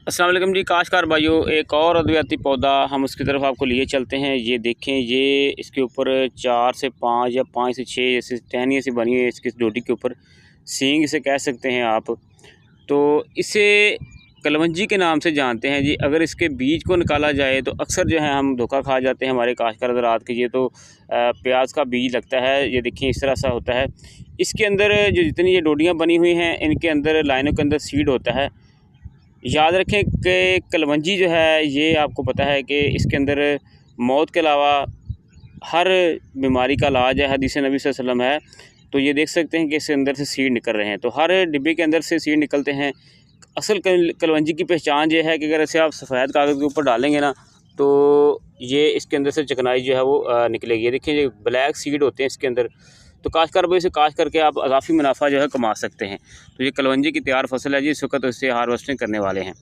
अस्सलाम वालेकुम जी काश्तकार भाइयों, एक और अद्वियाती पौधा हम उसकी तरफ आपको लिए चलते हैं। ये देखें, ये इसके ऊपर 4 से 5 या 5 से 6 ऐसे टहनियाँ सी बनी हुई है इसकी डोडी के ऊपर, सींग इसे कह सकते हैं आप। तो इसे कलवंजी के नाम से जानते हैं जी। अगर इसके बीज को निकाला जाए तो अक्सर जो है हम धोखा खा जाते हैं हमारे काश्तकार हज़रात के। ये तो प्याज का बीज लगता है, ये देखिए इस तरह सा होता है। इसके अंदर जो जितनी ये डोडियाँ बनी हुई हैं, इनके अंदर लाइनों के अंदर सीड होता है। याद रखें कि कलवंजी जो है, ये आपको पता है कि इसके अंदर मौत के अलावा हर बीमारी का इलाज है, हदीस नबी सल्लल्लाहु अलैहि वसल्लम है। तो ये देख सकते हैं कि इसके अंदर से सीड निकल रहे हैं, तो हर डिब्बे के अंदर से सीड निकलते हैं। असल कलवंजी की पहचान ये है कि अगर इसे आप सफ़ेद कागज़ के ऊपर डालेंगे ना, तो ये इसके अंदर से चिकनाई जो है वो निकलेगी। ये देखिए, ये ब्लैक सीड होते हैं इसके अंदर। तो काश्तकार भाई, इसे काश्त करके आप अज़ाफ़ी मुनाफा जो है कमा सकते हैं। तो ये कलवंजी की तैयार फसल है जी, इस वक्त इसे हार्वेस्टिंग करने वाले हैं।